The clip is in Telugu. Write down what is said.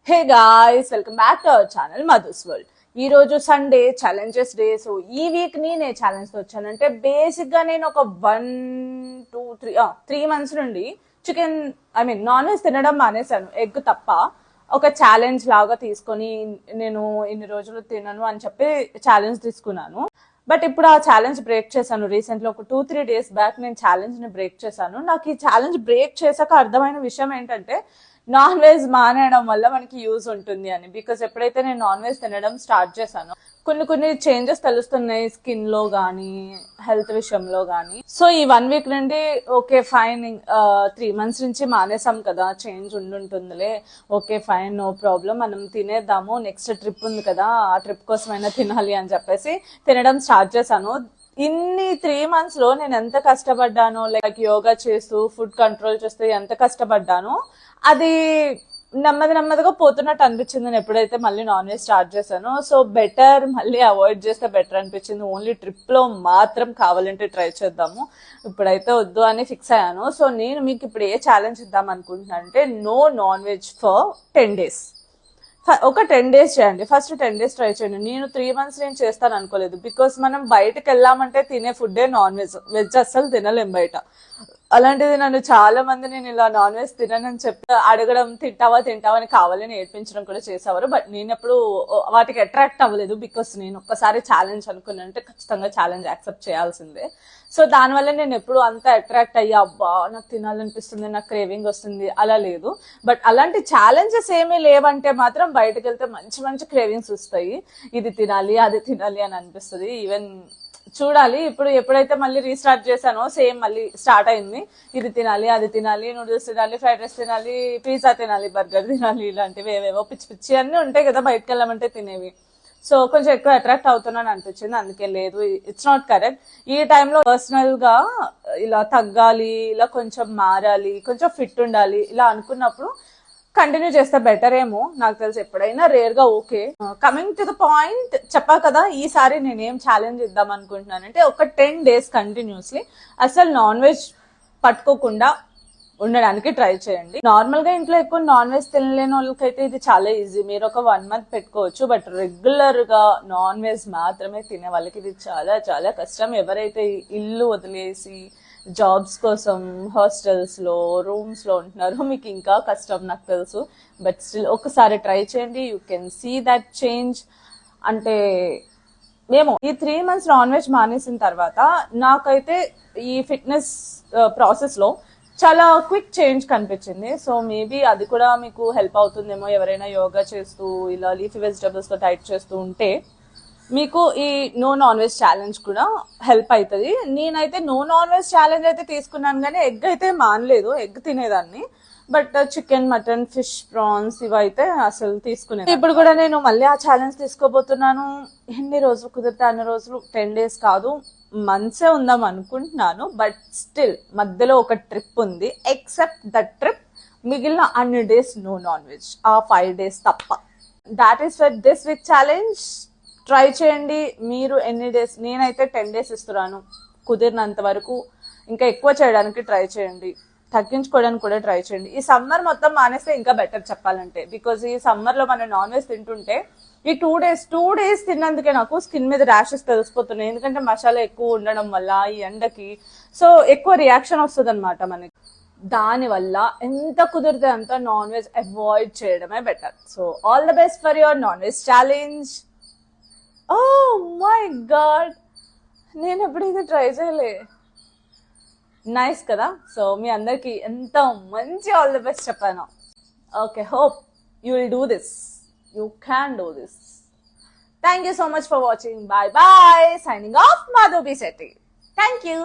Hey guys, welcome back to our channel Madhu's world. ఈ రోజు సండే ఛాలెంజెస్ డే. సో ఈ వీక్ ని నేను ఛాలెంజ్ తో వచ్చానంటే బేసిక్ గా నేను ఒక 1 2 3 మంత్స్ నుండి చికెన్ నాన్ వెజ్ తినడం మానేశాను, ఎగ్ తప్ప. ఒక ఛాలెంజ్ లాగా తీసుకొని నేను ఇన్ని రోజులు తినను అని చెప్పి ఛాలెంజ్ తీసుకున్నాను. బట్ ఇప్పుడు ఆ ఛాలెంజ్ బ్రేక్ చేశాను. రీసెంట్లీ ఒక 2 3 డేస్ బ్యాక్ నేను ఛాలెంజ్ ని బ్రేక్ చేశాను. నాకు ఈ ఛాలెంజ్ బ్రేక్ చేశాక అర్థమైన విషయం ఏంటంటే నాన్ వెజ్ మానేయడం వల్ల మనకి యూజ్ ఉంటుంది అని. బికాస్ ఎప్పుడైతే నేను నాన్ వెజ్ తినడం స్టార్ట్ చేశానో కొన్ని చేంజెస్ తెలుస్తున్నాయి స్కిన్ లో గానీ, హెల్త్ విషయంలో గానీ. సో ఈ 1 వీక్ నుండి ఓకే ఫైన్, 3 మంత్స్ నుంచి మానేసాం కదా, చేంజ్ ఉంటుందిలే, ఓకే ఫైన్, నో ప్రాబ్లం, మనం తినేద్దాము, నెక్స్ట్ ట్రిప్ ఉంది కదా, ఆ ట్రిప్ కోసమైనా తినాలి అని చెప్పేసి తినడం స్టార్ట్ చేశాను. ఇన్ని 3 మంత్స్ లో నేను ఎంత కష్టపడ్డానో, లైక్ యోగా చేస్తూ ఫుడ్ కంట్రోల్ చేస్తూ ఎంత కష్టపడ్డానో అది నెమ్మదిగా పోతున్నట్టు అనిపించింది నేను ఎప్పుడైతే మళ్ళీ నాన్ వెజ్ స్టార్ట్ చేశానో. సో బెటర్ మళ్ళీ అవాయిడ్ చేస్తే బెటర్ అనిపించింది. ఓన్లీ ట్రిప్ లో మాత్రం కావాలంటే ట్రై చేద్దాము, ఇప్పుడైతే వద్దు అని ఫిక్స్ అయ్యాను. సో నేను మీకు ఇప్పుడు ఏ ఛాలెంజ్ ఇద్దాం అనుకుంటున్నా అంటే no non veg for 10 days. ఒక 10 days చేయండి. ఫస్ట్ 10 days ట్రై చేయండి. నేను 3 months నేను చేస్తాను అనుకోలేదు. బికాస్ మనం బయటకు వెళ్ళామంటే తినే ఫుడ్డే నాన్ వెజ్. వెజ్ అస్సలు తినలేం బయట. అలాంటిది నన్ను చాలా మంది నేను ఇలా నాన్ వెజ్ తిననని చెప్పి అడగడం, తింటావా అని కావాలని ఏడ్పించడం కూడా చేసేవారు. బట్ నేను ఎప్పుడు వాటికి అట్రాక్ట్ అవ్వలేదు. బికాస్ నేను ఒక్కసారి ఛాలెంజ్ అనుకున్నానంటే ఖచ్చితంగా ఛాలెంజ్ యాక్సెప్ట్ చేయాల్సిందే. సో దానివల్ల నేను ఎప్పుడు అంత అట్రాక్ట్ అయ్యా, అబ్బా నాకు తినాలనిపిస్తుంది, నాకు క్రేవింగ్ వస్తుంది, అలా లేదు. బట్ అలాంటి ఛాలెంజెస్ ఏమీ లేవంటే మాత్రం బయటకు వెళ్తే మంచి క్రేవింగ్స్ వస్తాయి. ఇది తినాలి, అది తినాలి అని అనిపిస్తుంది. ఈవెన్ చూడాలి, ఇప్పుడు ఎప్పుడైతే మళ్ళీ రీస్టార్ట్ చేశానో సేమ్ మళ్ళీ స్టార్ట్ అయింది. ఇది తినాలి, అది తినాలి, నూడిల్స్ తినాలి, ఫ్రైడ్ రైస్ తినాలి, పిజ్జా తినాలి, బర్గర్ తినాలి, ఇలాంటివి ఏవేవో పిచ్చి అన్నీ ఉంటాయి కదా బయటకు వెళ్ళమంటే తినేవి. సో కొంచెం ఎక్కువ అట్రాక్ట్ అవుతున్నాను అనిపించింది. అందుకే లేదు, ఇట్స్ నాట్ కరెక్ట్. ఈ టైంలో పర్సనల్ గా ఇలా తగ్గాలి, ఇలా కొంచెం మారాలి, కొంచెం ఫిట్ ఉండాలి, ఇలా అనుకున్నప్పుడు కంటిన్యూ చేస్తే బెటర్ ఏమో, నాకు తెలిసి. ఎప్పుడైనా రేర్ గా okay. Coming to the point, చెప్పా కదా ఈసారి నేనేం ఛాలెంజ్ ఇద్దాం అనుకుంటున్నానంటే ఒక 10 days కంటిన్యూస్లీ అసలు నాన్ వెజ్ పట్టుకోకుండా ఉండడానికి ట్రై చేయండి. నార్మల్ గా ఇంట్లో ఎక్కువ నాన్ వెజ్ తినలేని వాళ్ళకైతే ఇది చాలా ఈజీ. మీరు ఒక 1 month పెట్టుకోవచ్చు. బట్ రెగ్యులర్ గా నాన్ వెజ్ మాత్రమే తినే వాళ్ళకి ఇది చాలా కష్టం. ఎవరైతే ఇల్లు వదిలేసి జాబ్స్ కోసం హాస్టల్స్ లో, రూమ్స్ లో ఉంటున్నారో మీకు ఇంకా కష్టం నాకు తెలుసు. బట్ స్టిల్ ఒకసారి ట్రై చేయండి, you can see that change. అంటే మేము ఈ 3 months నాన్ వెజ్ మానేసిన తర్వాత నాకైతే ఈ ఫిట్నెస్ ప్రాసెస్ లో చాలా క్విక్ చేంజ్ కనిపించింది. సో మేబీ అది కూడా మీకు హెల్ప్ అవుతుందేమో. ఎవరైనా యోగా చేస్తూ ఇలా లీఫీ వెజిటబుల్స్ తో డైట్ చేస్తూ ఉంటే మీకు ఈ నో నాన్ వెజ్ ఛాలెంజ్ కూడా హెల్ప్ అవుతుంది. నేనైతే నో నాన్ వెజ్ ఛాలెంజ్ అయితే తీసుకున్నాను, కానీ ఎగ్ అయితే మానలేదు. ఎగ్ తినేదాన్ని, but chicken, mutton, fish, prawns ఇవైతే అసలు తీసుకునేది. ఇప్పుడు కూడా నేను మళ్ళీ ఆ ఛాలెంజ్ తీసుకోబోతున్నాను. ఎన్ని రోజులు కుదిరితే అన్ని రోజులు, 10 days కాదు, మంత్సే ఉందాం అనుకుంటున్నాను. బట్ స్టిల్ మధ్యలో ఒక ట్రిప్ ఉంది. ఎక్సెప్ట్ దట్ ట్రిప్ మిగిలిన అన్ని డేస్ నో నాన్ వెజ్, ఆ 5 days తప్ప. That is for this week challenge. Try చేయండి. మీరు ఎన్ని డేస్, నేనైతే 10 days ఇస్తున్నాను. కుదిరినంత వరకు ఇంకా ఎక్కువ చేయడానికి ట్రై చేయండి, తగ్గించుకోవడానికి కూడా ట్రై చేయండి. ఈ సమ్మర్ మొత్తం మానేస్తే ఇంకా బెటర్ చెప్పాలంటే. బికాజ్ ఈ సమ్మర్ లో మనం నాన్ వెజ్ తింటుంటే ఈ 2 days తిన్నందుకే నాకు స్కిన్ మీద ర్యాషెస్ తెలిసిపోతున్నాయి. ఎందుకంటే మసాలా ఎక్కువ ఉండడం వల్ల ఈ ఎండకి సో ఎక్కువ రియాక్షన్ వస్తుంది అనమాట మనకి. దానివల్ల ఎంత కుదిరితే అంత నాన్ వెజ్ అవాయిడ్ చేయడమే better. So all the best for your non veg challenge. Oh my god, నేను ఎప్పుడైతే ట్రై చేయలే. నైస్ కదా. సో మీ అందరికి ఎంత మంచి ఆల్ ది బెస్ట్ చెప్పాను. Okay, hope you will do this, you can do this. Thank you so much for watching. Bye bye. Signing off, Madhu B. Sethi. Thank you.